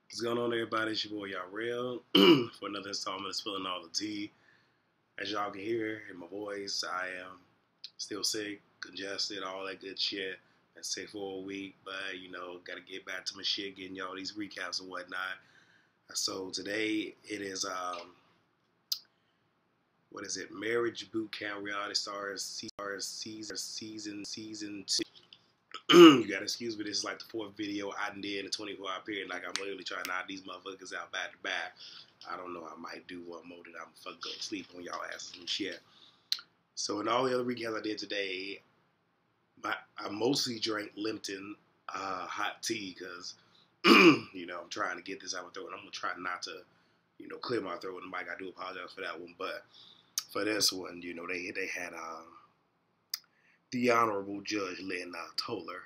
What's going on, everybody? It's your boy, y'all Real, for another installment of Spilling All the Tea. As y'all can hear in my voice, I am still sick, congested, all that good shit. Been sick for a week, but, gotta get back to my shit, getting y'all these recaps and whatnot. So today, it is, what is it? Marriage Boot Camp Reality Stars season 2. You gotta excuse me, this is like the 4th video I did in a 24-hour period. Like, I'm literally trying to knock these motherfuckers out back to back. I don't know, I might do one more that I'm fucking go to sleep on y'all asses and shit. So in all the other recaps I did today, I mostly drank Lipton hot tea because, I'm trying to get this out of my throat. And I'm gonna try not to, clear my throat in the mic. I do apologize for that one, but for this one, they had the Honorable Judge Lynn Towler.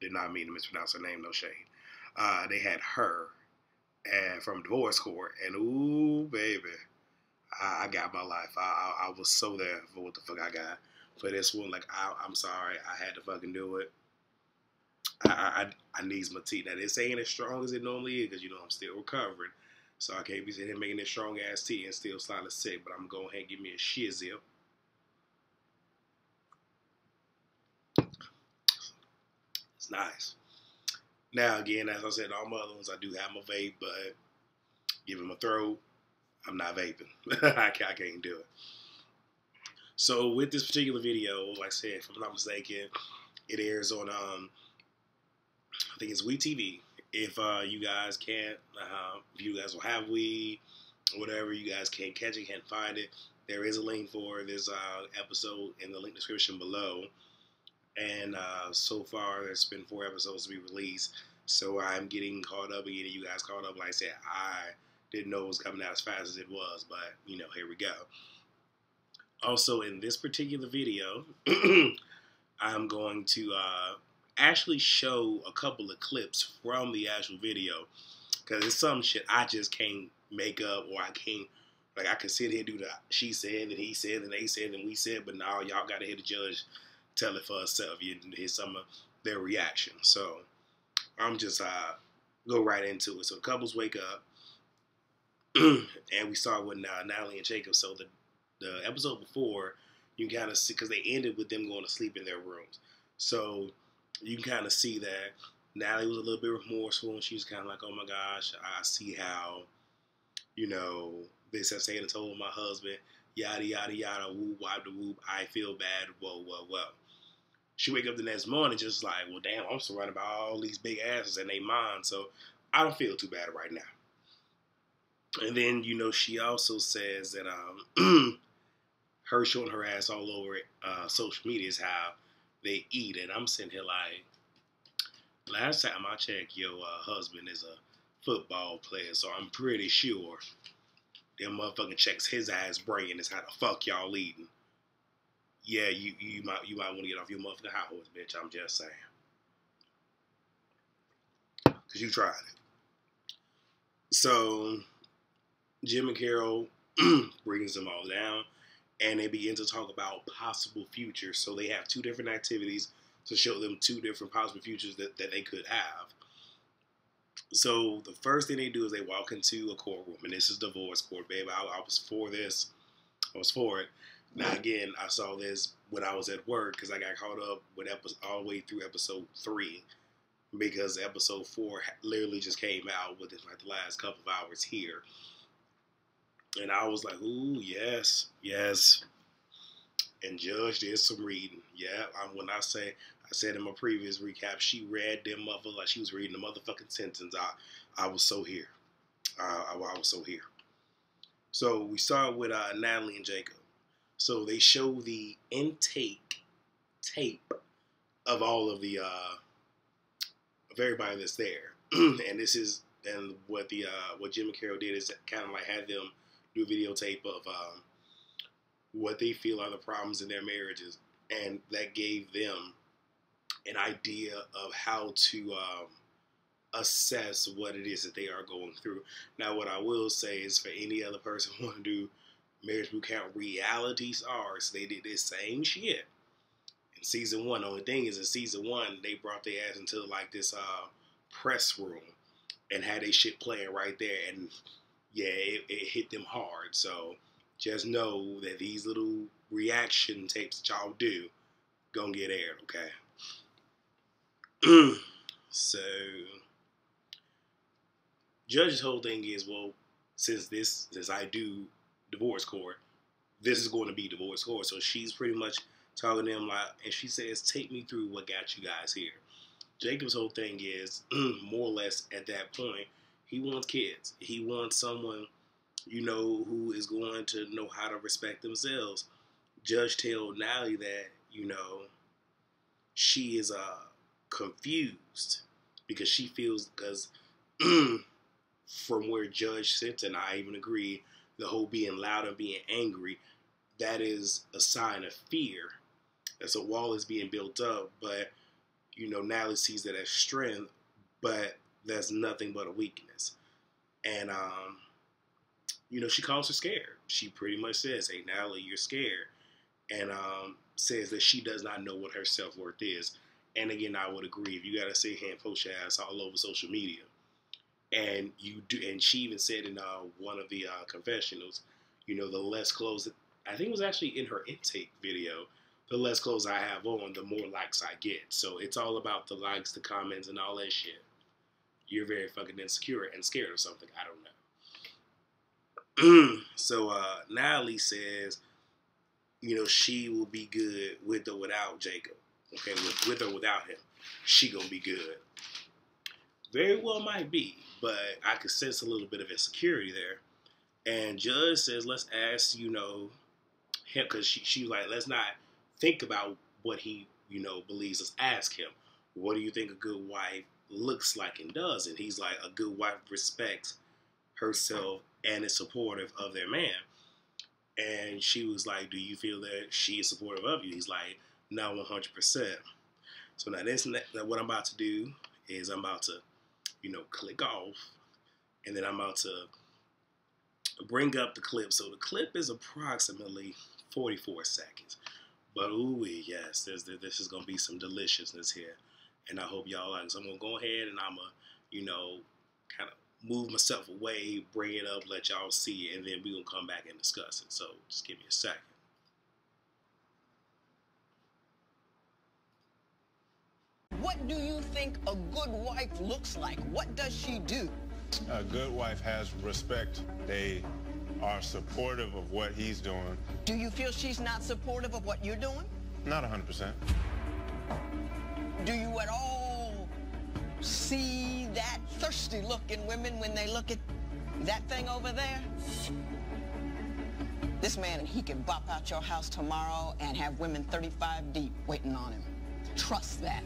Did not mean to mispronounce her name, no shade. They had her from divorce court, and ooh, baby, I got my life. I was so there for what the fuck I got for this one. Like, I'm sorry, I had to fucking do it. I needs my tea. Now, this ain't as strong as it normally is because, I'm still recovering. So I can't be sitting here making this strong-ass tea and still slightly sick, but I'm going to go ahead and give me a shizzle. It's nice. Now, again, as I said, all my other ones, I do have my vape, but giving my throat, I'm not vaping. I can't do it. So with this particular video, like I said, if I'm not mistaken, it airs on, I think it's RealiTEA. If you guys can't, if you guys will have Wii, or whatever, you guys can't catch it, can't find it, there is a link for this episode in the link description below. And so far, there's been 4 episodes to be released. So I'm getting caught up and getting you guys caught up. Like I said, I didn't know it was coming out as fast as it was. But, here we go. Also, in this particular video, I'm going to actually show a couple of clips from the actual video. Because it's some shit I just can't make up, or I can't, like, I can sit here and do the she said, and he said, and they said, and we said, but now y'all got to hear the judge tell it for herself. You hear some of their reaction. So I'm just go right into it. So the couples wake up, and we start with Natalie and Jacob. So the episode before, you can kind of see, because they ended with them going to sleep in their rooms. So you can kind of see that Natalie was a little bit remorseful, and she was kind of like, oh my gosh, I see how, this has taken a toll on my husband, yada, yada, yada, whoop, wop, the whoop, I feel bad, whoa, whoa, whoa. She wake up the next morning just like, well, damn, I'm surrounded by all these big asses and they mine, so I don't feel too bad right now. And then, she also says that her showing her ass all over social media is how they eat. And I'm sitting here like, last time I checked, your husband is a football player, so I'm pretty sure them motherfucking checks his ass brain is how the fuck y'all eating. Yeah, you might want to get off your motherfucking high horse, bitch. I'm just saying. Because you tried it. So, Jim and Carol brings them all down, and they begin to talk about possible futures. So they have 2 different activities to show them 2 different possible futures that they could have. So the first thing they do is they walk into a courtroom, and this is divorce court, baby. I was for this. I was for it. Now, again, I saw this when I was at work because I got caught up with all the way through episode 3 because episode 4 literally just came out within like the last couple of hours here. And I was like, ooh, yes, yes. And Judge did some reading. Yeah, when I said in my previous recap, she read them motherfuckers like she was reading the motherfucking sentence. I was so here. I was so here. So we start with Natalie and Jacob. So they show the intake tape of all of the of everybody that's there, and what Jim and Carol did is kind of like had them do a videotape of what they feel are the problems in their marriages, and that gave them an idea of how to assess what it is that they are going through. Now, what I will say is for any other person who want to do Marriage Boot Camp reality stars, they did this same shit in season 1. The only thing is in season 1, they brought their ass into like this press room and had their shit playing right there, and yeah, it hit them hard. So just know that these little reaction tapes that y'all do gonna get aired, okay? So Judge's whole thing is, well, since I do divorce court, this is going to be divorce court. So she's pretty much talking to him like, and she says, take me through what got you guys here. Jacob's whole thing is, more or less at that point, he wants kids. He wants someone, you know, who is going to know how to respect themselves. Judge told Nally that, you know, she is confused because she feels, because from where Judge sits, and I even agree, the whole being loud and being angry, that is a sign of fear. That's a wall is being built up, but, you know, Nally sees that as strength, but that's nothing but a weakness. And, you know, she calls her scared. She pretty much says, hey, Nally, you're scared. And says that she does not know what her self-worth is. And again, I would agree. If you got to sit here and post your ass all over social media, and you do, and she even said in one of the confessionals, you know, the less clothes, I think it was actually in her intake video, the less clothes I have on, the more likes I get. So it's all about the likes, the comments, and all that shit. You're very fucking insecure and scared of something. I don't know. So Nally says, you know, she will be good with or without Jacob. Okay, with or without him, she gonna be good. Very well might be, but I could sense a little bit of insecurity there. And Judge says, let's ask, you know, him, because she was like, let's not think about what he, you know, believes. Let's ask him, what do you think a good wife looks like and does? And he's like, a good wife respects herself and is supportive of their man. And she was like, do you feel that she is supportive of you? He's like, no, 100%. So now what I'm about to do is I'm about to, you know, click off, and then I'm about to bring up the clip. So the clip is approximately 44 seconds. But ooh, yes, this is going to be some deliciousness here. And I hope y'all like it. So I'm going to go ahead and I'm going to, you know, kind of move myself away, bring it up, let y'all see it, and then we're going to come back and discuss it. So just give me a second. What do you think a good wife looks like? What does she do? A good wife has respect. They are supportive of what he's doing. Do you feel she's not supportive of what you're doing? Not 100%. Do you at all see that thirsty look in women when they look at that thing over there? This man, he can bop out your house tomorrow and have women 35 deep waiting on him. Trust that.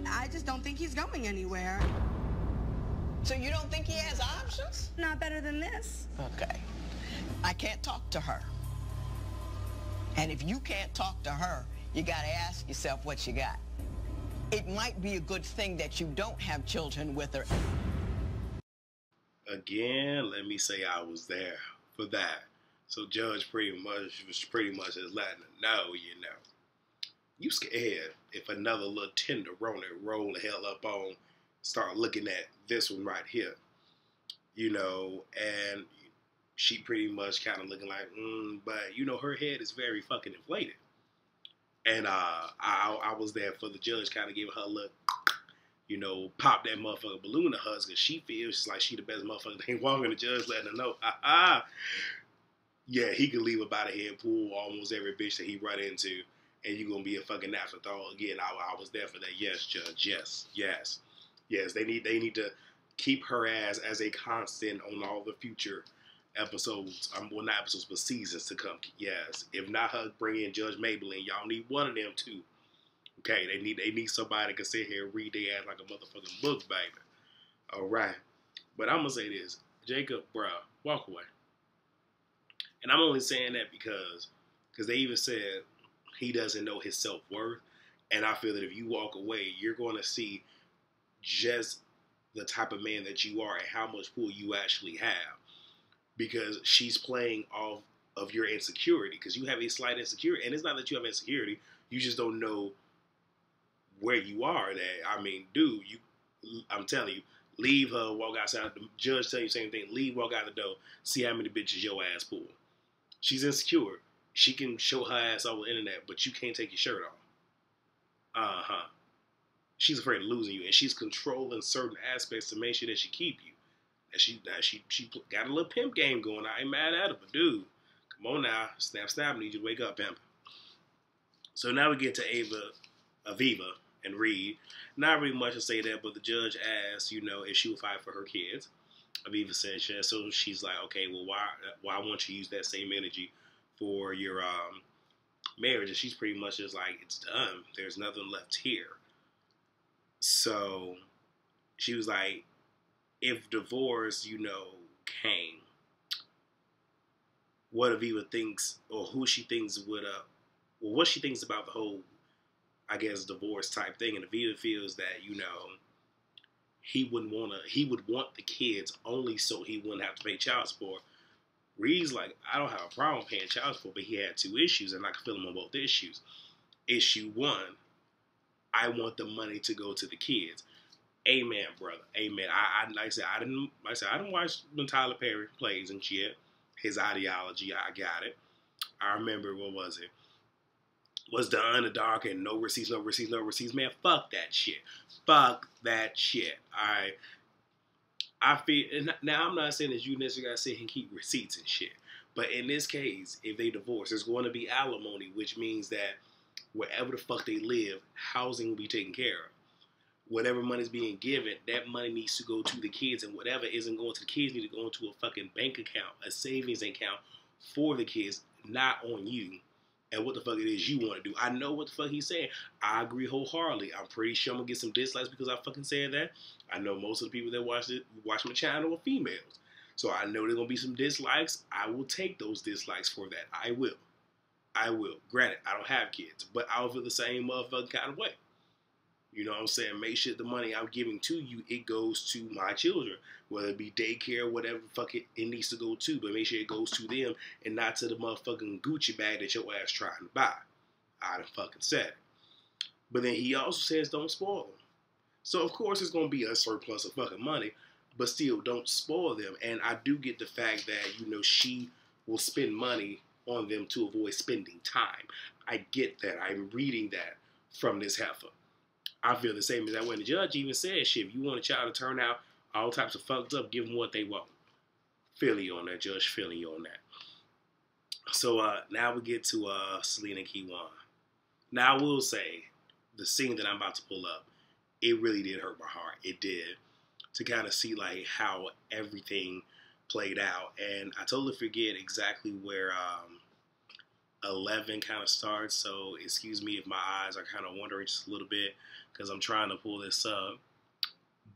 I just don't think he's going anywhere. So you don't think he has options? Not better than this. Okay. I can't talk to her. And if you can't talk to her, you gotta ask yourself what you got. It might be a good thing that you don't have children with her. Again, let me say I was there for that. So Judge pretty much just letting her know, you know, you scared if another little tenderoni roll the hell up on, start looking at this one right here, you know, and she pretty much kind of looking like, but you know, her head is very fucking inflated. And I was there for the judge, kind of give her a look, you know, pop that motherfucker balloon to her, because she feels like she the best motherfucker they walking. The judge letting her know, yeah, he could leave about a head pool almost every bitch that he run into, and you gonna be a fucking afterthought. Again, I was there for that. Yes, Judge. Yes. They need to keep her ass as a constant on all the future episodes. Well, not episodes, but seasons to come. Yes. If not her, bring in Judge Maybelline. Y'all need one of them too. Okay. They need somebody that can sit here and read their ass like a motherfucking book, baby. All right. But I'm gonna say this, Jacob, bruh, walk away. And I'm only saying that because they even said he doesn't know his self-worth. And I feel that if you walk away, you're going to see just the type of man that you are and how much pull you actually have. Because she's playing off of your insecurity. Because you have a slight insecurity. And it's not that you have insecurity. You just don't know where you are. That I mean, dude, I'm telling you, leave her, walk outside. The judge tell you the same thing. Leave, walk out the door. See how many bitches your ass pull. She's insecure. She can show her ass over the internet, but you can't take your shirt off. She's afraid of losing you, and she's controlling certain aspects to make sure that she keep you. And she got a little pimp game going. I ain't mad at her, but dude, come on now, snap, need you to wake up, pimp. So now we get to Aviva and Reed. Not really much to say there, but the judge asked, if she would fight for her kids. Aviva said yes. So she's like, okay, well, why won't you use that same energy for your marriage? And she's pretty much just like, it's done. There's nothing left here. So she was like, if divorce, came, what Aviva thinks, or who she thinks would, what she thinks about the whole, I guess, divorce type thing. And Aviva feels that, he would want the kids only so he wouldn't have to pay child support. Reed's like, I don't have a problem paying child support, but he had two issues, and I can feel him on both issues. Issue one, I want the money to go to the kids. Amen, brother. Amen. I didn't watch when Tyler Perry plays and shit. His ideology, I got it. I remember, what was it? Was Done in the Dark and no receipts. Man, fuck that shit. Fuck that shit. I feel, and now I'm not saying that you necessarily gotta sit here and keep receipts and shit. But in this case, if they divorce, there's going to be alimony, which means that wherever the fuck they live, housing will be taken care of. Whatever money's being given, that money needs to go to the kids, and whatever isn't going to the kids need to go into a fucking bank account, a savings account for the kids, not on you and what the fuck it is you want to do. I know what the fuck he's saying. I agree wholeheartedly. I'm pretty sure I'm going to get some dislikes because I fucking said that. I know most of the people that watch my channel are females. So I know there's going to be some dislikes. I will take those dislikes for that. I will. Granted, I don't have kids, but I'll feel the same motherfucking kind of way. You know what I'm saying? Make sure the money I'm giving to you, it goes to my children. Whether it be daycare, whatever the fuck it needs to go to. But make sure it goes to them and not to the motherfucking Gucci bag that your ass trying to buy. I done fucking said it. But then he also says don't spoil them. So of course it's going to be a surplus of fucking money. But still, don't spoil them. And I do get the fact that, she will spend money on them to avoid spending time. I get that. I'm reading that from this heifer. I feel the same as that when the judge even said, shit, if you want a child to turn out all types of fucked up, give them what they want. Feeling you on that, Judge. Feeling you on that. So now we get to Selena and Kiwan. Now I will say, the scene that I'm about to pull up, it really did hurt my heart. It did. To kind of see like how everything played out. And I totally forget exactly where 11 kind of starts. So excuse me if my eyes are kind of wandering just a little bit because I'm trying to pull this up.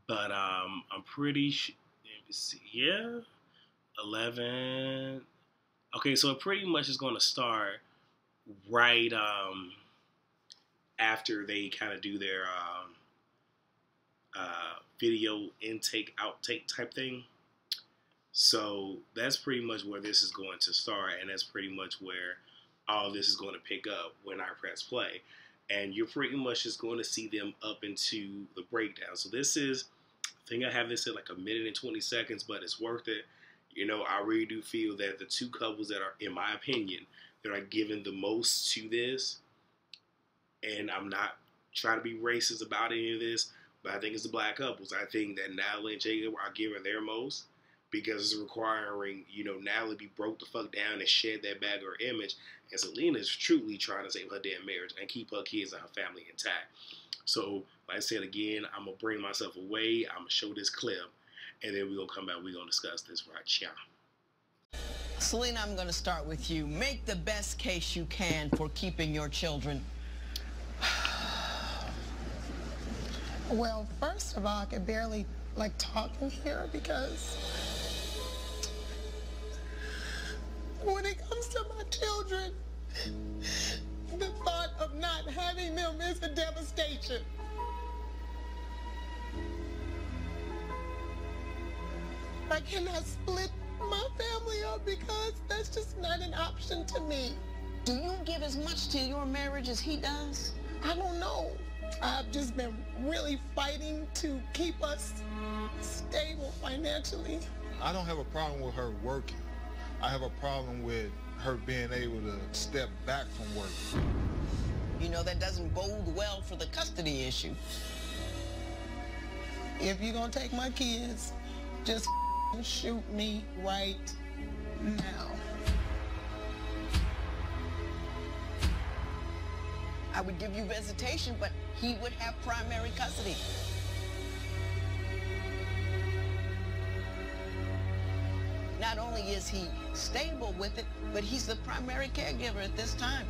But I'm pretty sure, let me see, yeah, 11. Okay, so it pretty much is going to start right after they kind of do their video intake, outtake type thing. So that's pretty much where this is going to start, and that's pretty much where all this is going to pick up when I press play. And you're pretty much just going to see them up into the breakdown. So this is, I think I have this at like 1 minute and 20 seconds, but it's worth it. I really do feel that the two couples that are, in my opinion, that are giving the most to this, and I'm not trying to be racist about any of this, but I think it's the black couples. I think that Natalie and Jacob are giving their most because it's requiring, Natalie be broke the fuck down and shed that bag of her image. And Selena is truly trying to save her damn marriage and keep her kids and her family intact. So, like I said again, I'm going to bring myself away. I'm going to show this clip. And then we're going to come back. We're going to discuss this right here. Selena, I'm going to start with you. Make the best case you can for keeping your children. Well, first of all, I can barely talk in here because when it comes to my children, the thought of not having them is a devastation. I cannot split my family up because that's just not an option to me. Do you give as much to your marriage as he does? I don't know. I've just been really fighting to keep us stable financially. I don't have a problem with her working. I have a problem with her being able to step back from work. You know, that doesn't bode well for the custody issue. If you're gonna take my kids, just shoot me right now. I would give you visitation, but he would have primary custody. Not only is he stable with it, but he's the primary caregiver at this time.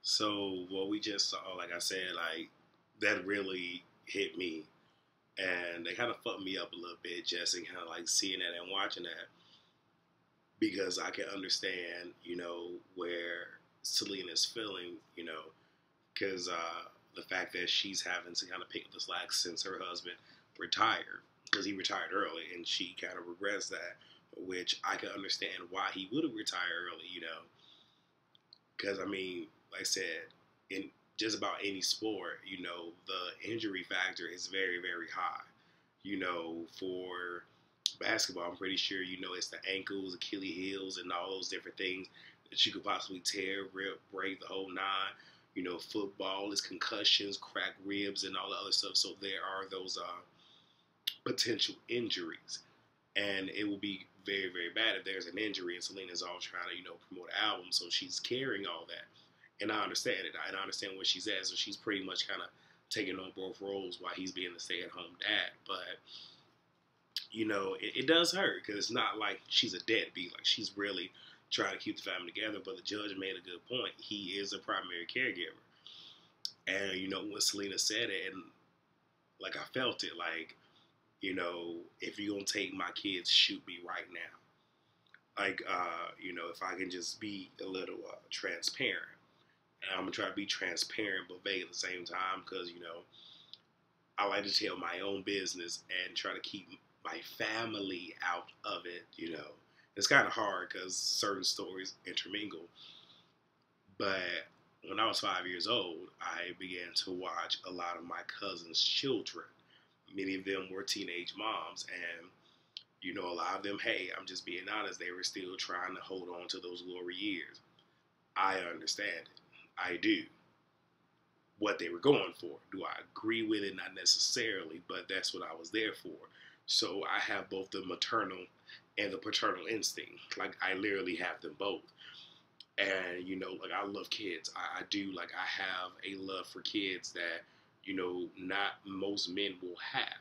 So what we just saw, like I said, like that really hit me, and they kind of fucked me up a little bit, just in kind of like seeing that and watching that, because I can understand, you know, where Selena's feeling, you know, because the fact that she's having to kind of pick up the slack since her husband retired, because he retired early, and she kind of regrets that, which I can understand why he would have retired early, you know, because I mean, like I said, in just about any sport, you know, the injury factor is very, very high. You know, for basketball, I'm pretty sure, you know, it's the ankles, Achilles heels, and all those different things that you could possibly tear, rip, break, the whole nine. You know, football is concussions, cracked ribs, and all the other stuff. So there are those potential injuries. And it will be very, very bad if there's an injury and Selena's all trying to, you know, promote an album. So she's carrying all that. And I understand it. And I understand where she's at. So she's pretty much kind of taking on both roles while he's being the stay-at-home dad. But, you know, it does hurt because it's not like she's a deadbeat. Like, she's really trying to keep the family together. But the judge made a good point. He is a primary caregiver. And, you know, when Selena said it, and, like, I felt it, like, you know, if you're going to take my kids, shoot me right now. Like, you know, if I can just be a little transparent. And I'm going to try to be transparent but vague at the same time because, you know, I like to tell my own business and try to keep my family out of it, you know. It's kind of hard because certain stories intermingle. But when I was 5 years old, I began to watch a lot of my cousins' children. Many of them were teenage moms, and, you know, a lot of them, hey, I'm just being honest, they were still trying to hold on to those glory years. I understand it. I do. What they were going for. Do I agree with it? Not necessarily, but that's what I was there for. So I have both the maternal and the paternal instinct. Like, I literally have them both. And, you know, like, I love kids. I do. Like, I have a love for kids that, you know, not most men will have.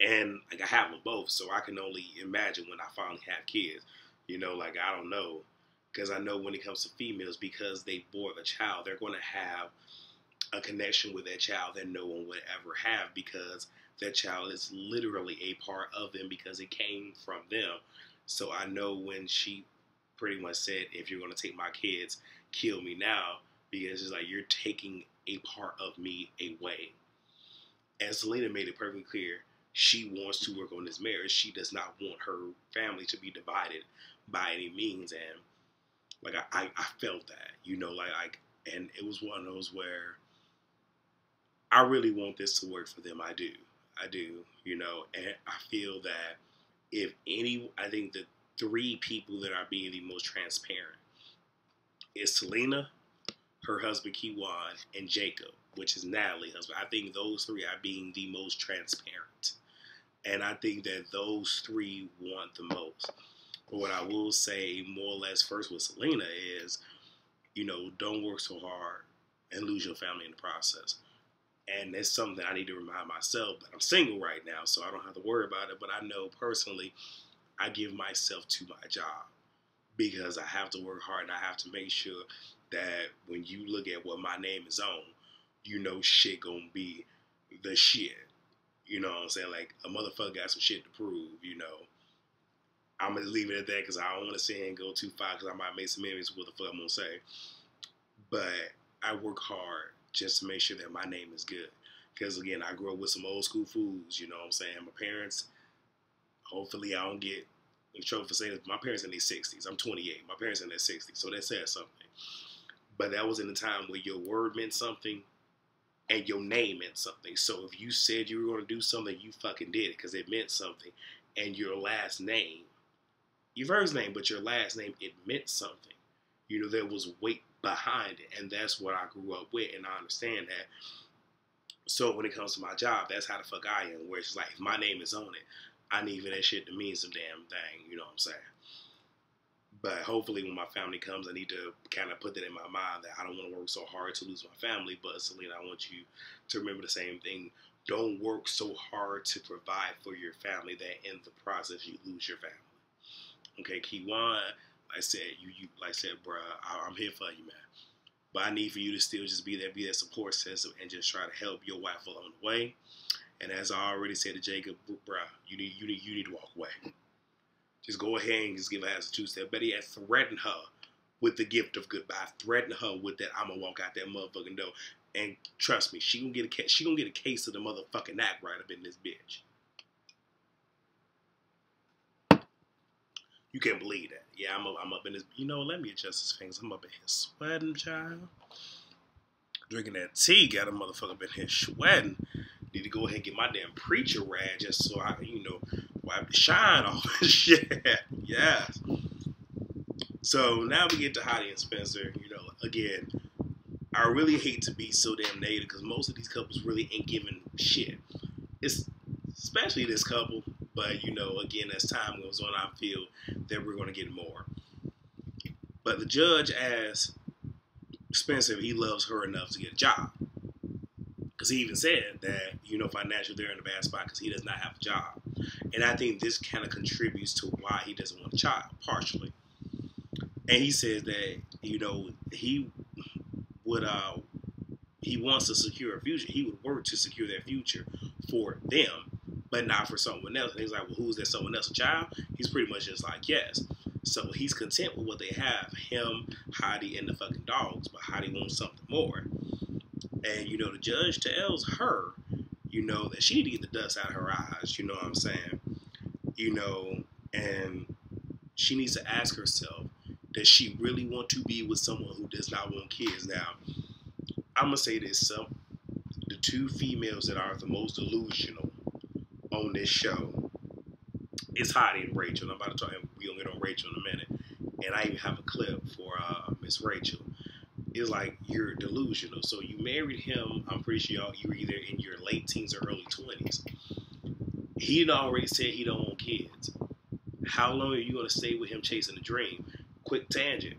And, like, I have them both, so I can only imagine when I finally have kids. You know, like, I don't know. Because I know when it comes to females, because they bore the child, they're going to have a connection with that child that no one would ever have because that child is literally a part of them because it came from them. So I know when she pretty much said, if you're going to take my kids, kill me now, because it's like you're taking a part of me away. And Selena made it perfectly clear she wants to work on this marriage. She does not want her family to be divided by any means. And like, I felt that, you know, like, and it was one of those where I really want this to work for them. I do, you know, and I feel that if any, I think the three people that are being the most transparent is Selena, her husband Kiwan, and Jacob, which is Natalie's husband. I think those three are being the most transparent. And I think that those three want the most. But what I will say more or less first with Selena is, you know, don't work so hard and lose your family in the process. And it's something I need to remind myself that I'm single right now, so I don't have to worry about it. But I know personally, I give myself to my job because I have to work hard and I have to make sure that when you look at what my name is on, you know shit gonna be the shit. You know what I'm saying? Like, a motherfucker got some shit to prove, you know. I'm going to leave it at that because I don't want to sit here and go too far because I might make some enemies with what the fuck I'm going to say. But I work hard just to make sure that my name is good. Because again, I grew up with some old school foods, you know what I'm saying? My parents, hopefully I don't get in trouble for saying this, my parents in their 60s. I'm 28. My parents in their 60s, so that says something. But that was in a time where your word meant something and your name meant something. So if you said you were going to do something, you fucking did it because it meant something. And your last name, your first name, but your last name, it meant something. You know, there was weight behind it. And that's what I grew up with, and I understand that. So when it comes to my job, that's how the fuck I am. Where it's just like, if my name is on it, I need for that shit to mean some damn thing. You know what I'm saying? But hopefully when my family comes, I need to kind of put that in my mind that I don't want to work so hard to lose my family. But Selena, I want you to remember the same thing. Don't work so hard to provide for your family that in the process you lose your family. Okay, Kiwan, like I said, bruh, I'm here for you, man. But I need for you to still just be that support system and just try to help your wife along the way. And as I already said to Jacob, bruh, you need to walk away. Just go ahead and just give her ass a two-step. Better yet, threaten her with the gift of goodbye. Threaten her with that I'm gonna walk out that motherfucking door. And trust me, she gonna get a case of the motherfucking act right up in this bitch. You can't believe that. Yeah, I'm up in this. You know, let me adjust this things. I'm up in here sweating, child. Drinking that tea, got a motherfucker up in here sweating. Need to go ahead and get my damn preacher rag just so I can, wipe the shine off and shit. Yeah. So now we get to Hottie and Spencer. Again, I really hate to be so damn negative because most of these couples really ain't giving shit. It's especially this couple. But, again, as time goes on, I feel that we're going to get more. But the judge asked Spencer if he loves her enough to get a job. Because he even said that, financially they're in a bad spot because he does not have a job. And I think this kind of contributes to why he doesn't want a child, partially. And he says that, he wants to secure a future. He would work to secure their future for them, but not for someone else. And he's like, well, who's that someone else, a child? He's pretty much just like, yes. So he's content with what they have, him, Hottie, and the fucking dogs, but Hottie wants something more. And, the judge tells her, that she need to get the dust out of her eyes, you know what I'm saying? And she needs to ask herself, does she really want to be with someone who does not want kids? Now, I'm going to say this, the two females that are the most delusional on this show is Hottie and Rachel. I'm about to talk, and we're going to get on Rachel in a minute. And I even have a clip for Miss Rachel. It's like, you're delusional. So you married him, I'm pretty sure you were either in your late teens or early 20s. He had already said he don't want kids. How long are you going to stay with him chasing a dream? Quick tangent.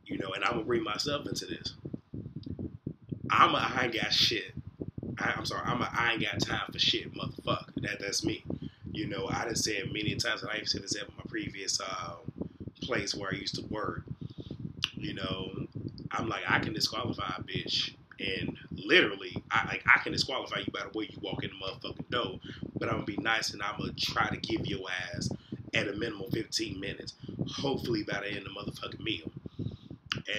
And I'm going to bring myself into this. I ain't got shit. I ain't got time for shit, motherfucker. That's me. I done said many times, and I even said this at my previous place where I used to work. I'm like, I can disqualify a bitch, and literally, I can disqualify you by the way you walk in the motherfucking door, but I'm gonna be nice and I'm gonna try to give your ass at a minimum 15 minutes, hopefully by the end of the motherfucking meal.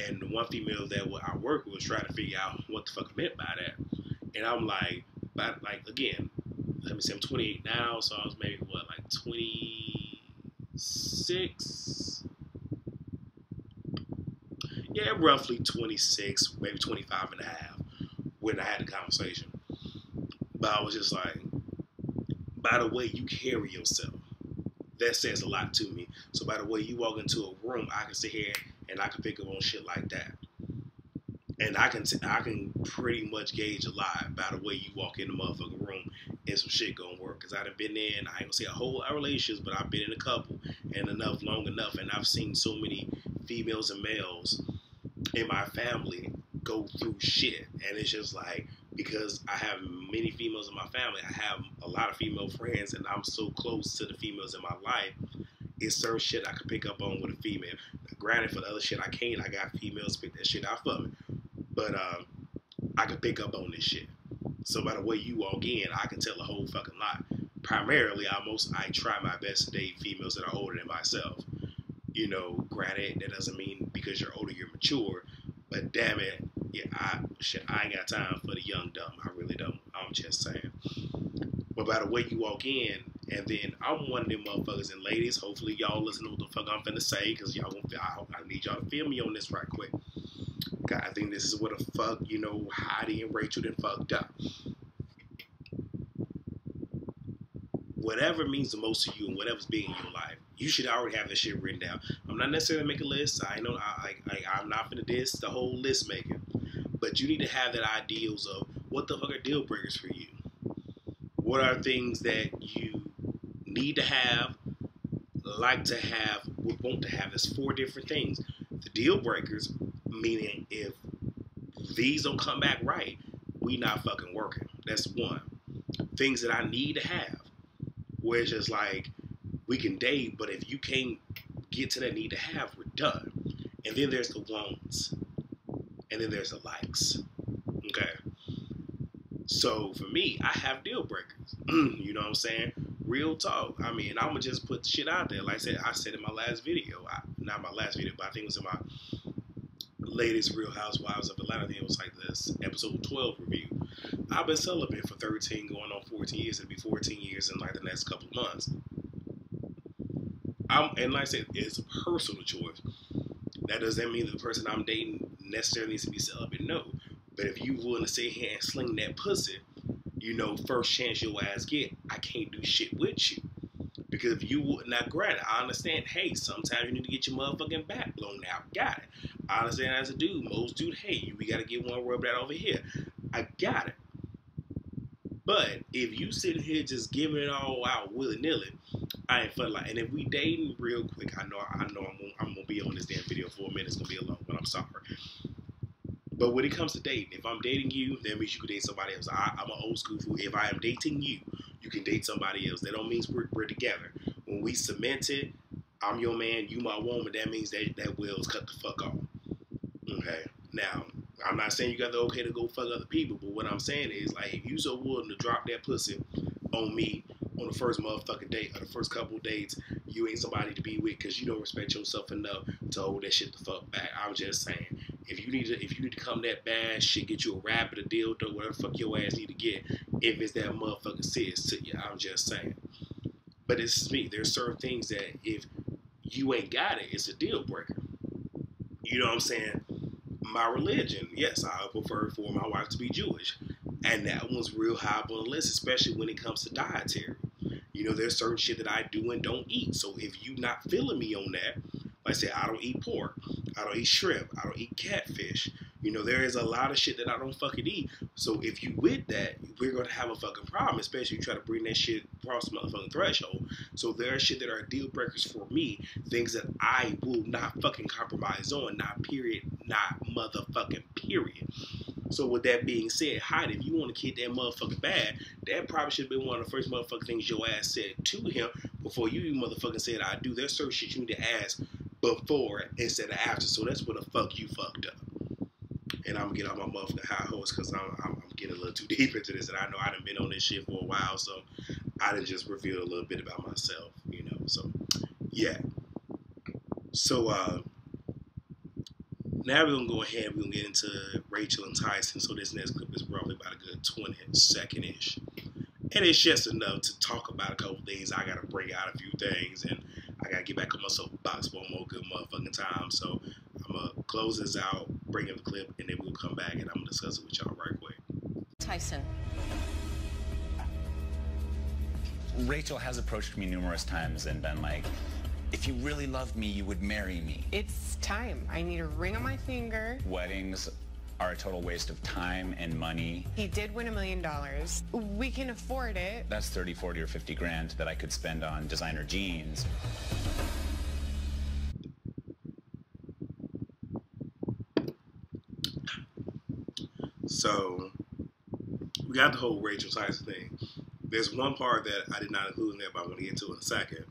And the one female that I work with was trying to figure out what the fuck I meant by that. And I'm like, again, let me see, I'm 28 now, so I was maybe, 26? Yeah, roughly 26, maybe 25 and a half when I had the conversation. But I was just like, by the way you carry yourself, that says a lot to me. So by the way you walk into a room, I can sit here and I can pick up on shit like that. And I can pretty much gauge a lot by the way you walk in the motherfucking room and some shit gonna work. Because I've been in, I ain't gonna say a whole lot of relationships, but I've been in a couple and long enough. And I've seen so many females and males in my family go through shit. And it's just like, because I have many females in my family, I have a lot of female friends, and I'm so close to the females in my life, it's certain shit I can pick up on with a female. Now, granted, for the other shit I can't, I got females pick that shit out for me. But I can pick up on this shit. So by the way you walk in, I can tell a whole fucking lot. Primarily, I try my best to date females that are older than myself. Granted, that doesn't mean because you're older, you're mature. But damn it, Yeah, I ain't got time for the young dumb. I really don't. I'm just saying. But by the way you walk in, and then I'm one of them motherfuckers, and ladies, hopefully y'all listen to what the fuck I'm finna say, because y'all gonna I need y'all to feel me on this right quick. God, I think this is what the fuck, Heidi and Rachel done fucked up. Whatever means the most to you and whatever's big in your life, you should already have that shit written down. I'm not necessarily making a list. I'm not finna diss the whole list making. But you need to have that ideals of what the fuck are deal breakers for you. What are things that you need to have, like to have, would want to have? There's 4 different things. The deal breakers, meaning if these don't come back right, we not fucking working. That's 1. Things that I need to have, where it's just like, we can date, but if you can't get to that need to have, we're done. And then there's the wants. And then there's the likes. Okay? So for me, I have deal breakers. You know what I'm saying? Real talk. I mean, I'm going to just put the shit out there. Like I said in my last video. Not my last video, but I think it was in my latest Real Housewives of Atlanta. I think it was like this episode 12 review. I've been celibate for 13, going on 14 years. It'll be 14 years in like the next couple of months. And like I said, it's a personal choice. That doesn't mean the person I'm dating necessarily needs to be celibate. No. But if you willing to sit here and sling that pussy, first chance your ass get, I can't do shit with you. Because if you would not, granted, I understand, hey, sometimes you need to get your motherfucking back blown out. Got it. I understand as a dude. Most dudes, hey, we got to get one rub that over here. I got it. But if you sitting here just giving it all out willy-nilly, I ain't fun like. And if we dating real quick, I know I'm gonna be on this damn video for a minute. It's gonna be alone, but I'm sorry. But when it comes to dating, if I'm dating you, that means you can date somebody else. I'm an old school fool. If I am dating you, you can date somebody else. That don't mean we're together. When we cement it, I'm your man, you my woman. That means that will's cut the fuck off. Okay. Now, I'm not saying you got the okay to go fuck other people, but what I'm saying is, like, if you so willing to drop that pussy on me on the first motherfucking date or the first couple of dates, you ain't somebody to be with because you don't respect yourself enough to hold that shit the fuck back. I'm just saying, if you need to come that bad, shit, get you a rabbit, a dildo, whatever the fuck your ass need to get, if it's that motherfucking sis to you. I'm just saying. But it's me. There's certain things that if you ain't got it, it's a deal breaker. You know what I'm saying? My religion, yes, I prefer for my wife to be Jewish. And that one's real high up on the list, especially when it comes to dietary. There's certain shit that I do and don't eat. So if you not feeling me on that, like I said, I don't eat pork. I don't eat shrimp. I don't eat catfish. There is a lot of shit that I don't fucking eat. So if you with that, we're going to have a fucking problem, especially if you try to bring that shit across the motherfucking threshold. So there are shit that are deal breakers for me, things that I will not fucking compromise on, not period, not motherfucking period. So with that being said, Heidi, if you want to kick that motherfucker bad, that probably should have been one of the first motherfucking things your ass said to him before you motherfucking said I do. There's certain shit you need to ask before instead of after. So that's where the fuck you fucked up. And I'm going to get off my motherfucking high horse because I'm getting a little too deep into this. And I know I done been on this shit for a while. So I done just revealed a little bit about myself, So, yeah. So, now we're going to go ahead and we're going to get into Rachel and Tyson. So this next clip is probably about a good 20-second-ish. And it's just enough to talk about a couple things. I got to bring out a few things. And I got to get back on my soapbox one more good motherfucking time. So I'm going to close this out, bring up the clip, and then we'll come back and I'm going to discuss it with y'all right quick. Tyson. Rachel has approached me numerous times and been like, if you really loved me, you would marry me. It's time. I need a ring on my finger. Weddings are a total waste of time and money. He did win $1 million. We can afford it. That's 30, 40, or 50 grand that I could spend on designer jeans. So, we got the whole Rachel Tyson thing. There's one part that I did not include in there, but I want to get to in a second.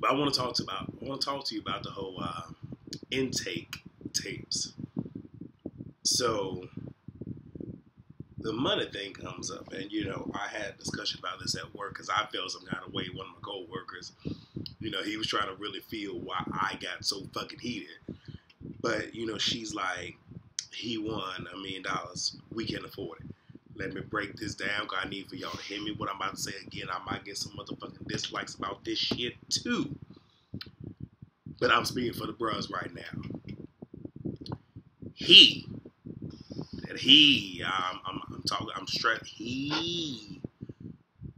But I want to talk to you about the whole intake tapes. So, the money thing comes up, and I had a discussion about this at work because I felt some kind of way. One of my coworkers, he was trying to really feel why I got so fucking heated. But she's like, he won $1 million. We can afford it. Let me break this down, because I need for y'all to hear me. What I'm about to say again, I might get some motherfucking dislikes about this shit too. But I'm speaking for the bros right now. I'm straight. He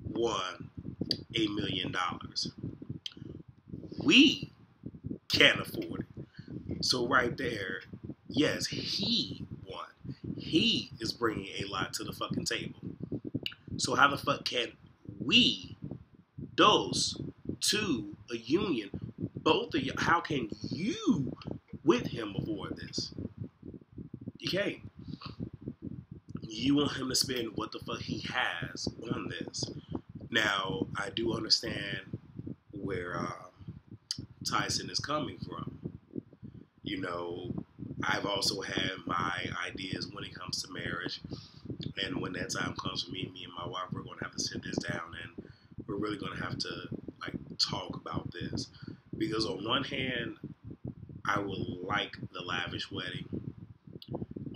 won $1 million. We can't afford it. So right there, yes, he won. He is bringing a lot to the fucking table. So how the fuck can we, those two, a union, both of you, how can you with him afford this? You can't. You want him to spend what the fuck he has on this. Now, I do understand where Tyson is coming from. You know, I've also had my ideas when it comes to marriage. And when that time comes for me and my wife, we're going to have to sit this down and we're really going to have to, like, talk about this. Because on one hand, I would like the lavish wedding.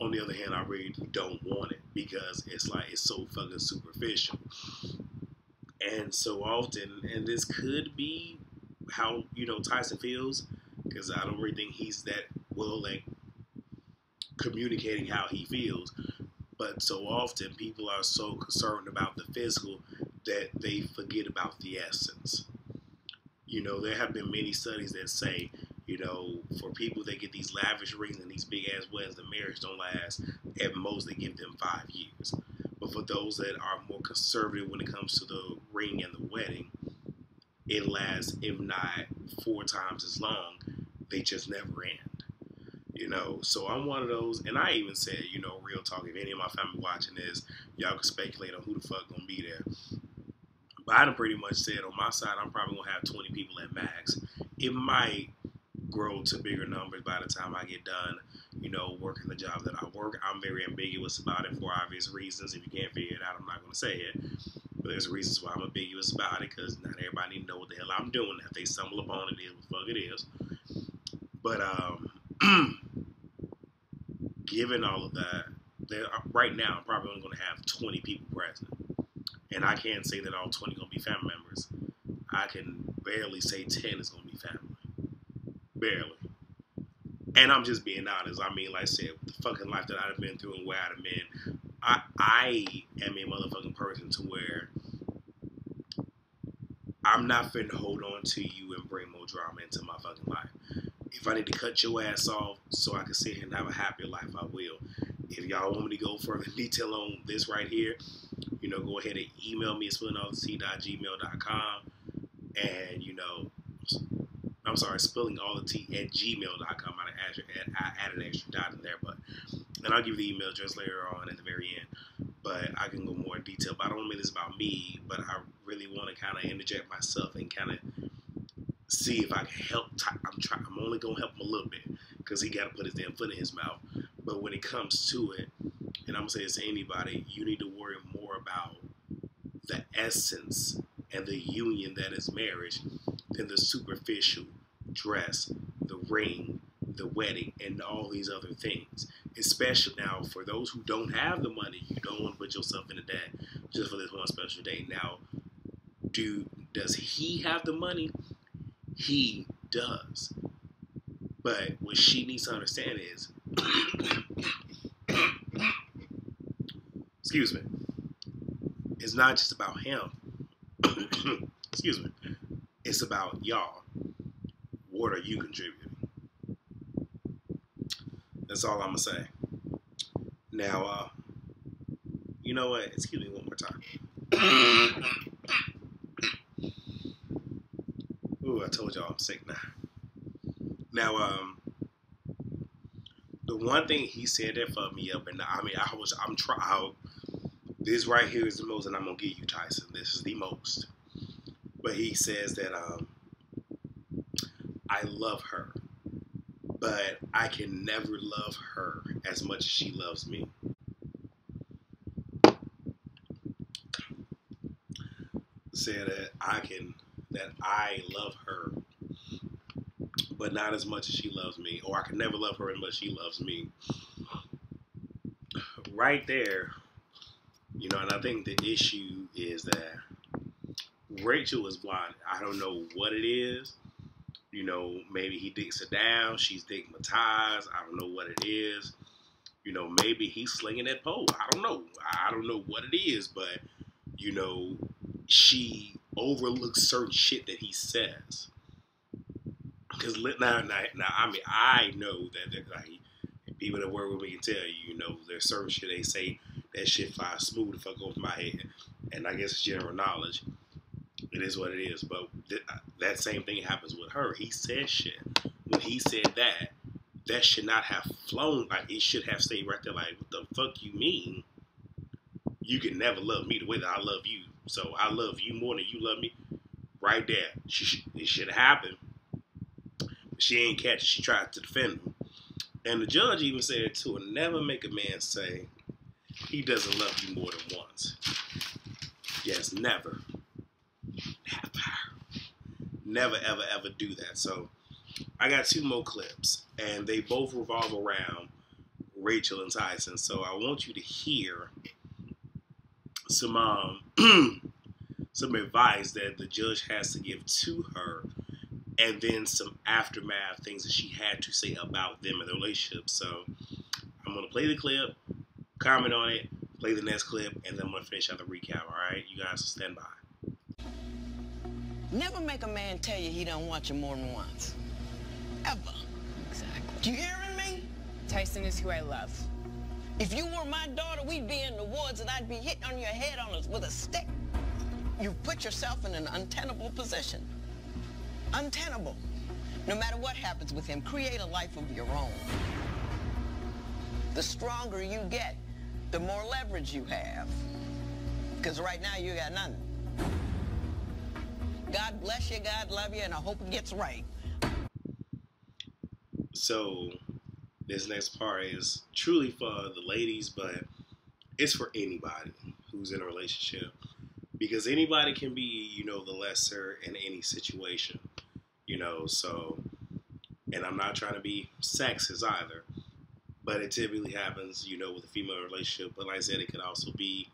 On the other hand, I really don't want it because it's like, it's so fucking superficial. And so often, and this could be how, you know, Tyson feels, because I don't really think he's that well at communicating how he feels. But so often, people are so concerned about the physical that they forget about the essence. You know, there have been many studies that say, you know, for people that get these lavish rings and these big ass weddings, the marriage don't last. At most, they give them 5 years. But for those that are more conservative when it comes to the ring and the wedding, it lasts, if not 4 times as long. They just never end. You know, so I'm one of those, and I even said, you know, real talk, if any of my family watching this, y'all can speculate on who the fuck gonna be there. But I done pretty much said on my side, I'm probably gonna have 20 people at max. It might grow to bigger numbers by the time I get done, you know, working the job that I work. I'm very ambiguous about it for obvious reasons. If you can't figure it out, I'm not going to say it. But there's reasons why I'm ambiguous about it, because not everybody need to know what the hell I'm doing. If they stumble upon it, it is what the fuck it is. But given all of that, right now I'm probably only going to have 20 people present. And I can't say that all 20 going to be family members. I can barely say 10 is going to be family. Barely. And I'm just being honest. I mean, like I said, the fucking life that I've been through and where I've been, I am a motherfucking person to where I'm not finna hold on to you and bring more drama into my fucking life. If I need to cut your ass off so I can sit here and have a happier life, I will. If y'all want me to go further detail on this right here, you know, go ahead and email me at spillingallthetea@gmail.com. And, you know, I'm sorry, spillingallthetea@gmail.com. I added an extra dot in there, and I'll give you the email address later on at the very end. But I can go more in detail. But I don't want to make this about me, but I really want to kind of interject myself and kind of see if I can help. I'm only going to help him a little bit because he got to put his damn foot in his mouth. But when it comes to it, and I'm going to say this to anybody, you need to worry more about the essence and the union that is marriage than the superficial dress, the ring, the wedding, and all these other things. Especially now, for those who don't have the money, you don't want to put yourself in a debt just for this one special day. Now, does he have the money? He does. But what she needs to understand is, excuse me, it's not just about him. Excuse me. It's about y'all. What are you contributing? That's all I'm gonna say. Now, you know what? Excuse me one more time. Ooh, I told y'all I'm sick now. Now, the one thing he said that fucked me up, and I mean, I'm trying. This right here is the most, and I'm gonna give you, Tyson. This is the most. But he says that I love her, but I can never love her as much as she loves me. Said that I love her, but not as much as she loves me, or I can never love her as much as she loves me. right there, you know, and I think the issue is that Rachel is blind. I don't know what it is. You know, maybe he dicks her down. She's stigmatized. I don't know what it is. You know, maybe he's slinging that pole. I don't know. I don't know what it is, but, you know, she overlooks certain shit that he says. Because now, I mean, I know that like, people that work with me can tell you, you know, there's certain shit they say, that shit flies smooth the fuck over my head. And I guess it's general knowledge. It is what it is. But that same thing happens with her. He said shit. When he said that, that should not have flown. Like, it should have stayed right there. Like, what the fuck you mean? You can never love me the way that I love you. So I love you more than you love me. Right there. It should have happened. She ain't catch it. She tried to defend him. And the judge even said to her, never make a man say he doesn't love you more than once. Yes, never. Never, ever, ever do that. So I got 2 more clips, and they both revolve around Rachel and Tyson. So I want you to hear some some advice that the judge has to give to her, and then some aftermath things that she had to say about them and their relationship. So I'm going to play the clip, comment on it, play the next clip, and then I'm going to finish out the recap, all right? You guys stand by. Never make a man tell you he don't want you more than once. Ever. Exactly. Do you hearing me? Tyson is who I love. If you were my daughter, we'd be in the woods and I'd be hitting on your head with a stick. You've put yourself in an untenable position. Untenable. No matter what happens with him, create a life of your own. The stronger you get, the more leverage you have. Because right now you got nothing. God bless you, God love you, and I hope it gets right. So this next part is truly for the ladies, but it's for anybody who's in a relationship. Because anybody can be, you know, the lesser in any situation. You know, so, and I'm not trying to be sexist either, but it typically happens, you know, with a female relationship. But like I said, it could also be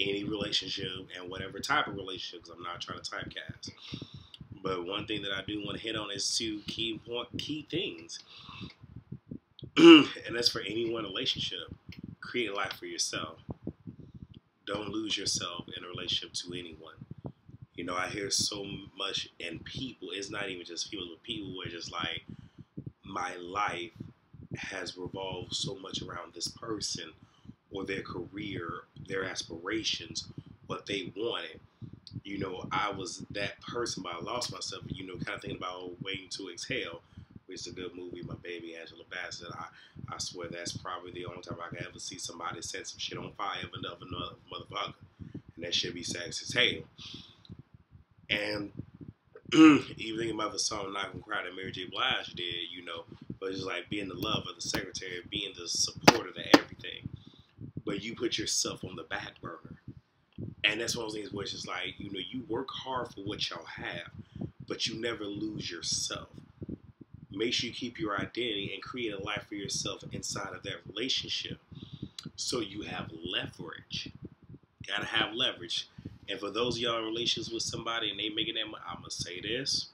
any relationship and whatever type of relationship, because I'm not trying to typecast. But one thing that I do want to hit on is 2 key things. And that's for any one relationship. Create a life for yourself. Don't lose yourself in a relationship to anyone. You know, I hear so much in people, it's not even just people, but people who are just like, my life has revolved so much around this person or their career, their aspirations, what they wanted. You know, I was that person, but I lost myself, you know, kind of thinking about Waiting to Exhale, which is a good movie, my baby Angela Bassett. I swear that's probably the only time I can ever see somebody set some shit on fire of another motherfucker. And that should be sex as hell. And even thinking about the song Not Gonna Cry that Mary J. Blige did, you know, but it's like being the love of the secretary, being the supporter of everything. But you put yourself on the back burner. And that's one of those things where it's just like, you know, you work hard for what y'all have, but you never lose yourself. Make sure you keep your identity and create a life for yourself inside of that relationship. So you have leverage. Gotta have leverage. And for those of y'all in relations with somebody and they making that money, I'm going to say this,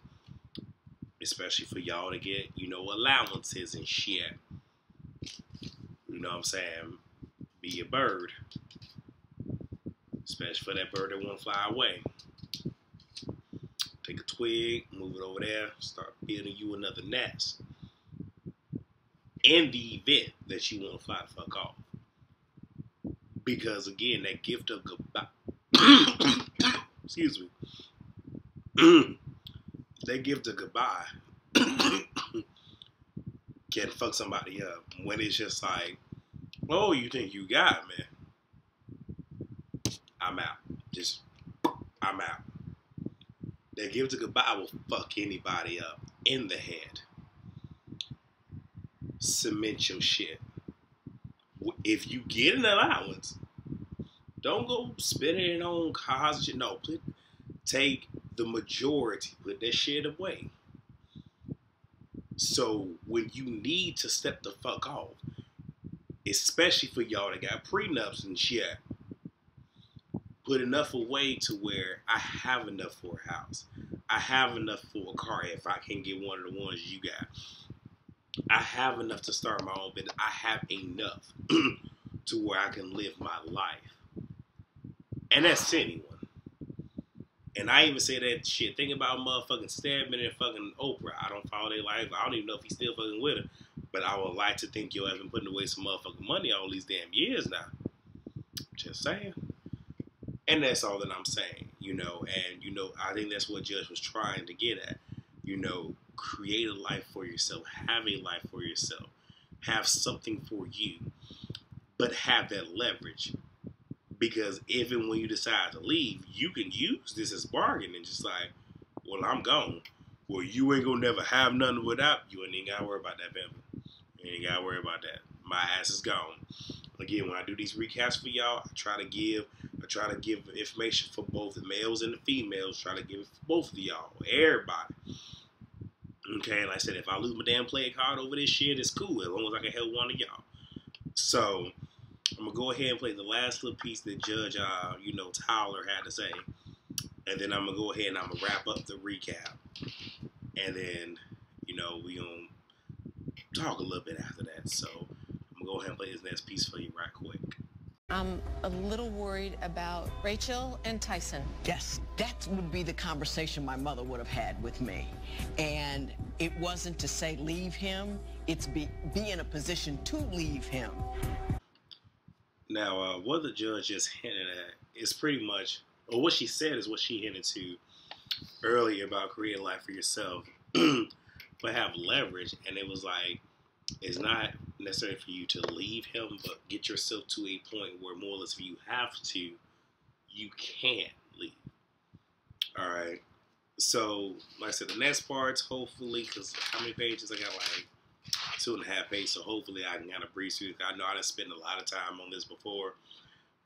especially for y'all to get, you know, allowances and shit. You know what I'm saying? Be a bird. Especially for that bird that want to fly away. Take a twig, move it over there, start building you another nest. In the event that you want to fly the fuck off. Because again, that gift of goodbye. Excuse me. That gift of goodbye can fuck somebody up when it's just like, oh, you think you got me? I'm out. I'm out. That gift of goodbye will fuck anybody up in the head. Cement your shit. If you get an allowance, don't go spending it on cars. No, take the majority. Put that shit away. So when you need to step the fuck off, especially for y'all that got prenups and shit, put enough away to where I have enough for a house. I have enough for a car if I can get one of the ones you got. I have enough to start my own business. I have enough to where I can live my life. And that's anyone. And I even say that shit. Think about motherfucking Stedman and fucking Oprah. I don't follow their life. I don't even know if he's still fucking with her. But I would like to think you'll have been putting away some motherfucking money all these damn years now. Just saying. And that's all that I'm saying, you know. And, you know, I think that's what Judge was trying to get at. You know, create a life for yourself. Have a life for yourself. Have something for you. But have that leverage. Because even when you decide to leave, you can use this as bargaining. Just like, well, I'm gone. Well, you ain't gonna never have nothing without you. And you ain't gotta worry about that, baby. You ain't gotta worry about that. My ass is gone. Again, when I do these recaps for y'all, I try to give information for both the males and the females. Try to give it for both of y'all, everybody. Okay, like I said, if I lose my damn play card over this shit, it's cool as long as I can help one of y'all. So I'm gonna go ahead and play the last little piece that Judge, Tyler had to say, and then I'm gonna go ahead and I'm gonna wrap up the recap, and then, you know, we gonna talk a little bit after that. So I'm gonna go ahead and play this next piece for you right quick. I'm a little worried about Rachel and Tyson. Yes, that would be the conversation my mother would have had with me. And it wasn't to say leave him, it's be in a position to leave him. Now, what the judge just hinted at is pretty much, or what she said is what she hinted to earlier about creating a life for yourself, but have leverage. And it was like, it's not necessary for you to leave him, but get yourself to a point where more or less if you have to, you can't leave. All right. So, like I said, the next parts, hopefully, because how many pages? I got like 2.5 pages, so hopefully I can kind of breeze through. I know I done spent a lot of time on this before,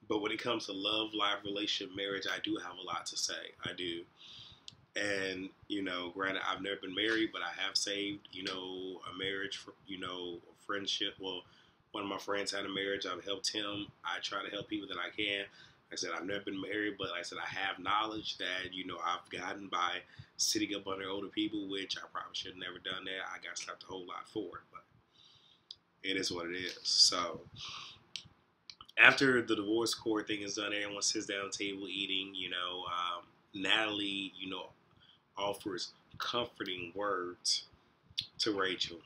but when it comes to love, life, relationship, marriage, I do have a lot to say. I do. And, you know, granted, I've never been married, but I have saved, you know, a marriage, for, you know, a friendship. Well, one of my friends had a marriage. I've helped him. I try to help people that I can. Like I said, I've never been married, but like I said, I have knowledge that, you know, I've gotten by sitting up under older people, which I probably should have never done that. I got slapped a whole lot for it, but it is what it is. So after the divorce court thing is done, everyone sits down at the table eating, you know, Natalie, you know, offers comforting words to Rachel.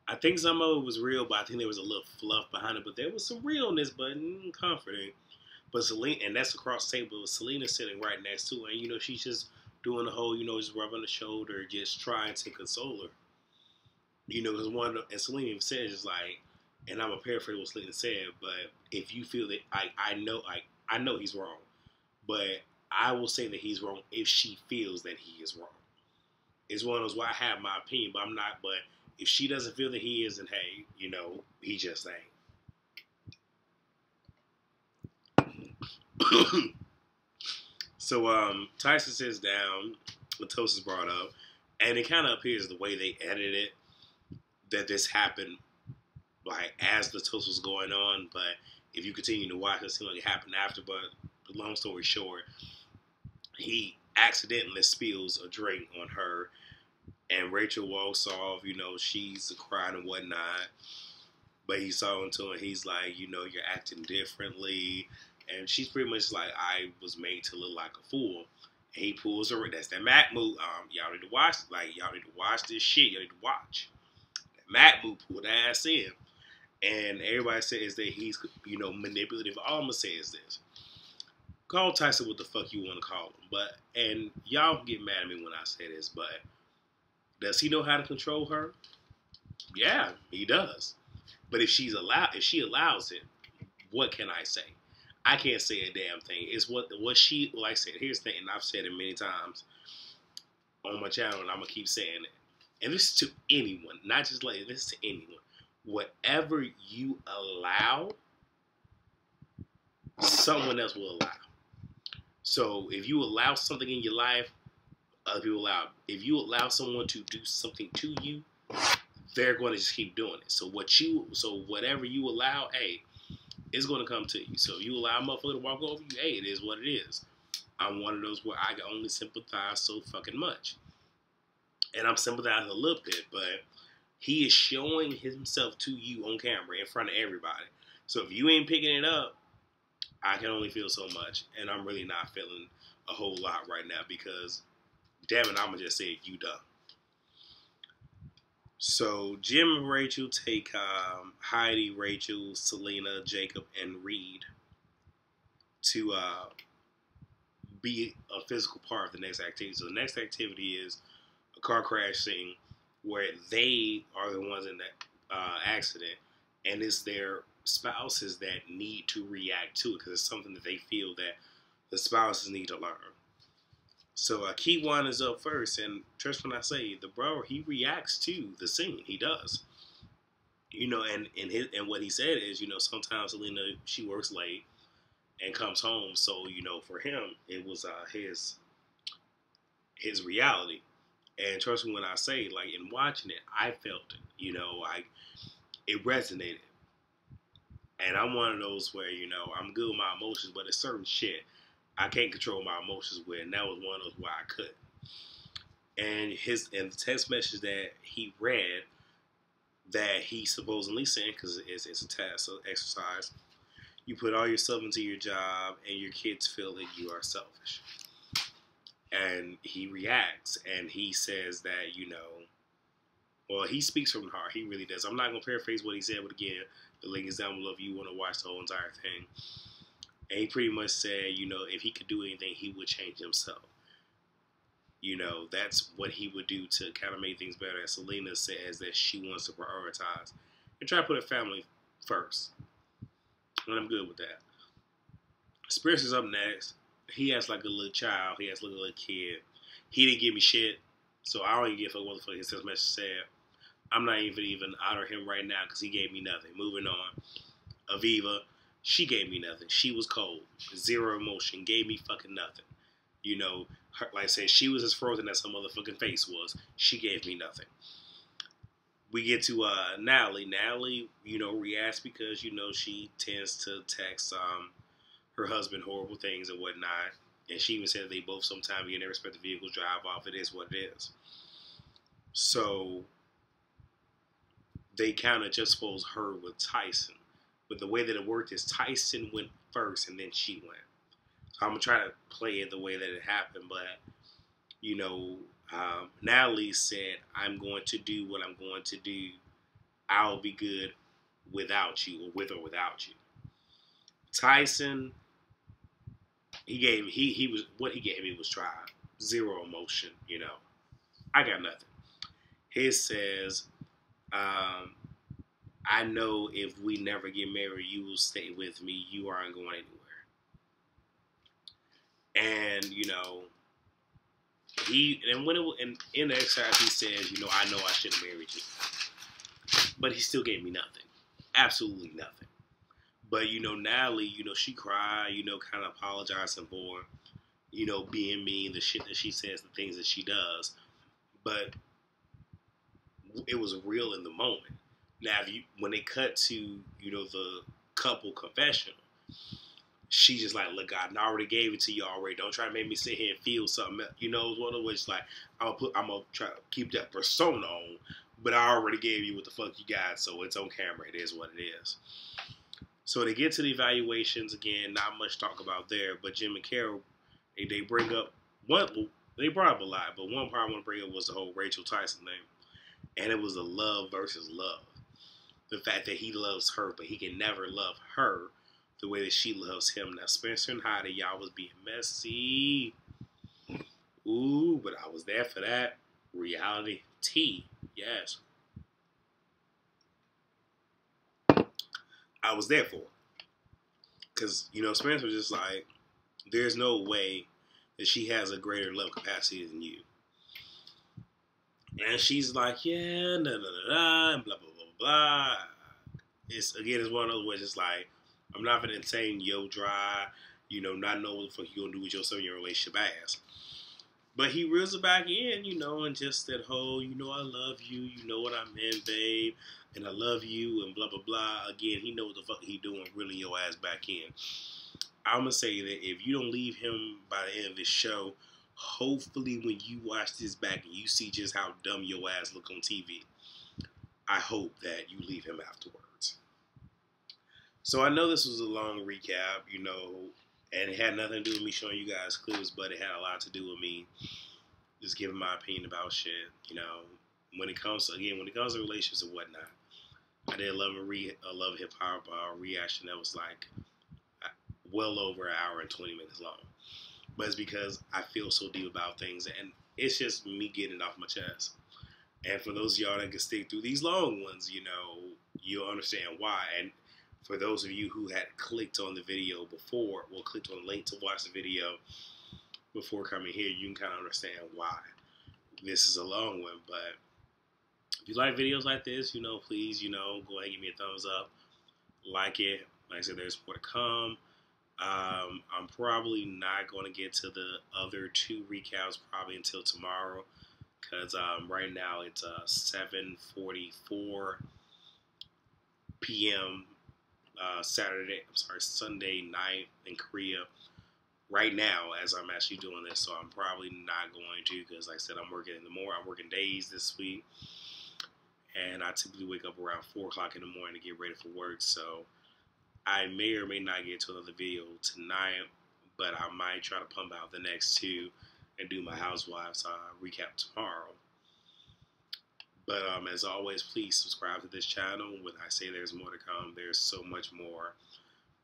I think some of it was real, but I think there was a little fluff behind it. But there was some realness, but comforting. But Selena, and that's across the table. Selena's sitting right next to her, and you know she's just doing the whole, you know, just rubbing the shoulder, just trying to console her. You know, because and Selena even says, just like, and I'm gonna paraphrase what Selena said, but if you feel that I know he's wrong, but I will say that he's wrong if she feels that he is wrong. It's one of those where I have my opinion, but I'm not. But if she doesn't feel that he is, then hey, you know, he just ain't. So Tyson sits down, the toast is brought up, and it kind of appears the way they edited it that this happened like as the toast was going on. But if you continue to watch, it seems like it happened after. But long story short, he accidentally spills a drink on her, and Rachel walks off. You know, she's crying and whatnot. But he's talking to her. He's like, you know, you're acting differently. And she's pretty much like, I was made to look like a fool. And he pulls her. That's that Mac move. Y'all need to watch. Like, y'all need to watch this shit. Y'all need to watch. That Mac move pulled ass in. And everybody says that he's, you know, manipulative. All I'm going to say is this. Call Tyson what the fuck you want to call him. But, and y'all get mad at me when I say this, but does he know how to control her? Yeah, he does. But if she allows it, what can I say? I can't say a damn thing. It's what she, like I said, here's the thing, and I've said it many times on my channel, and I'm going to keep saying it. And this is to anyone, not just like this is to anyone. Whatever you allow, someone else will allow. So if you allow something in your life, other people allow. If you allow someone to do something to you, they're going to just keep doing it. So whatever you allow, hey, it's going to come to you. So if you allow a motherfucker to walk over you, hey, it is what it is. I'm one of those where I can only sympathize so fucking much. And I'm sympathizing a little bit, but he is showing himself to you on camera in front of everybody. So if you ain't picking it up, I can only feel so much. And I'm really not feeling a whole lot right now because, damn it, I'm going to just say you done. So Jim and Rachel take Heidi, Rachel, Selena, Jacob, and Reed to be a physical part of the next activity. So the next activity is a car crash scene where they are the ones in that accident, and it's their spouses that need to react to it because it's something that they feel that the spouses need to learn. So Key One is up first, and trust when I say the bro, he reacts to the scene. He does, and what he said is, sometimes Selena, she works late and comes home, so for him it was his reality. And trust me when I say, like, in watching it, I felt it. It resonated. And I'm one of those where, I'm good with my emotions, but there's certain shit I can't control my emotions with, and that was one of those where I could. And the text message that he read, that he supposedly sent, because it's a task, so exercise, you put all yourself into your job, and your kids feel that you are selfish. And he reacts, and he says that, well, he speaks from the heart. He really does. I'm not going to paraphrase what he said, but again, the link is down below if you want to watch the whole entire thing. And he pretty much said, if he could do anything, he would change himself. That's what he would do to kind of make things better. And Selena says that she wants to prioritize and try to put her family first. And I'm good with that. Spears is up next. He has like a little child. He has like a little kid. He didn't give me shit, so I don't even give a what the fuck his text message said. I'm not even honor him right now because he gave me nothing. Moving on. Aviva, she gave me nothing. She was cold. Zero emotion. Gave me fucking nothing. Like I said, she was as frozen as her motherfucking face was. She gave me nothing. We get to Natalie. Natalie, reacts because, she tends to text her husband horrible things and whatnot. And she even said they both sometimes get in their respective vehicles, drive off. It is what it is. So they kind of just suppose her with Tyson. But the way that it worked is Tyson went first and then she went. So I'm going to try to play it the way that it happened. But, Natalie said, I'm going to do what I'm going to do. I'll be good without you, or with or without you. Tyson, he gave me was try. Zero emotion, I got nothing. His says, I know if we never get married, you will stay with me. You aren't going anywhere. And, in the exercise, he says, I know I should have married you. But he still gave me nothing. Absolutely nothing. But, Natalie, she cried, kind of apologizing for, being mean, the shit that she says, the things that she does. But it was real in the moment. Now, when they cut to, the couple confessional, she just like, look, I already gave it to you already. Don't try to make me sit here and feel something. It's one of which, like, I'm gonna try to keep that persona on, but I already gave you what the fuck you got, so it's on camera. It is what it is. So they get to the evaluations again. Not much talk about there, but Jim and Carol, they bring up they brought up a lot, but one part I want to bring up was the whole Rachel Tyson thing, and it was a love versus love. The fact that he loves her, but he can never love her the way that she loves him. Now, Spencer and Heidi, y'all was being messy. Ooh, but I was there for that. RealiTEA, yes. I was there for it. Because, Spencer was just like, there's no way that she has a greater love capacity than you. And she's like, yeah, and blah, blah, blah, blah. It's one of those where it's just like, I'm not going to entertain your dry, not know what the fuck you going to do with yourself in your relationship ass. But he reels it back in, you know, and just that whole, you know, I love you, you know what I meant, babe, and I love you, and blah, blah, blah. Again, he knows what the fuck he doing, reeling your ass back in. I'm going to say that if you don't leave him by the end of this show, hopefully when you watch this back and you see just how dumb your ass look on TV, I hope that you leave him afterwards. So I know this was a long recap, you know, and it had nothing to do with me showing you guys clips, but it had a lot to do with me just giving my opinion about shit, you know. When it comes to relationships and whatnot, I did Love Hip Hop reaction that was like well over an hour and 20 minutes long. But it's because I feel so deep about things, and it's just me getting it off my chest. And for those of y'all that can stick through these long ones, you know, you'll understand why. And for those of you who had clicked on the video before, well, clicked on the link to watch the video before coming here, you can kind of understand why this is a long one. But if you like videos like this, you know, please, you know, go ahead and give me a thumbs up. Like it. Like I said, there's more to come. I'm probably not going to get to the other two recaps probably until tomorrow, because right now it's 7:44 p.m. Sunday night in Korea right now as I'm actually doing this. So I'm probably not going to, because like I said, I'm working I'm working days this week, and I typically wake up around 4 o'clock in the morning to get ready for work. So I may or may not get to another video tonight, but I might try to pump out the next two and do my Housewives recap tomorrow. But as always, please subscribe to this channel. When I say there's more to come, there's so much more.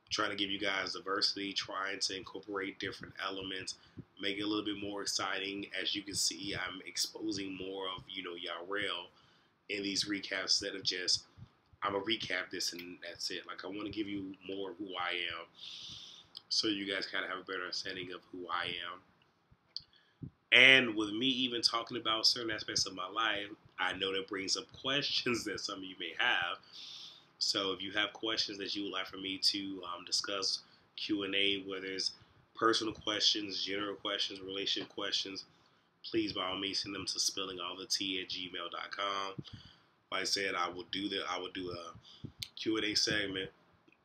I'm trying to give you guys diversity, trying to incorporate different elements, make it a little bit more exciting. As you can see, I'm exposing more of, you know, Yarrell in these recaps instead of just, I'm going to recap this and that's it. Like, I want to give you more of who I am so you guys kind of have a better understanding of who I am. And with me even talking about certain aspects of my life, I know that brings up questions that some of you may have. So if you have questions that you would like for me to discuss, Q&A, whether it's personal questions, general questions, relationship questions, please by all means send them to spillingallthetea@gmail.com. Like I said, I will do a Q&A segment,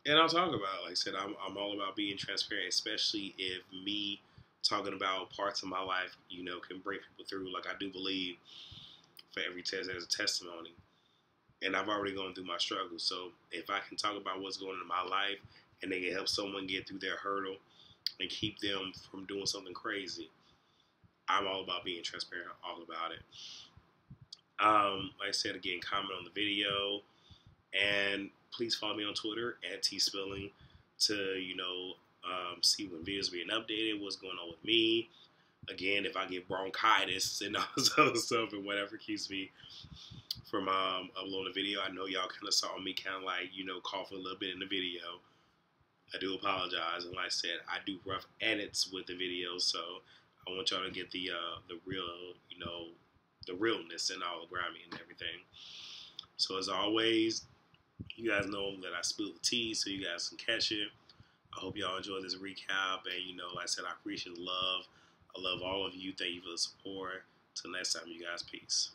and I'll talk about it. Like I said, I'm all about being transparent, especially if me talking about parts of my life, you know, can bring people through. Like, I do believe for every test there's a testimony, and I've already gone through my struggles. So if I can talk about what's going on in my life and they can help someone get through their hurdle and keep them from doing something crazy, I'm all about being transparent, all about it. Like I said, again, comment on the video, and please follow me on Twitter @tspilling to, you know, see when videos are being updated, what's going on with me. Again, if I get bronchitis and all this other stuff and whatever keeps me from uploading a video, I know y'all kind of saw me kind of like, you know, coughing a little bit in the video. I do apologize, and like I said, I do rough edits with the videos, so I want y'all to get the real, you know, the realness and all the grimy and everything. So as always, you guys know that I spilled the tea so you guys can catch it. I hope y'all enjoyed this recap, and you know, like I said, I appreciate the love. I love all of you. Thank you for the support. Till next time, you guys, peace.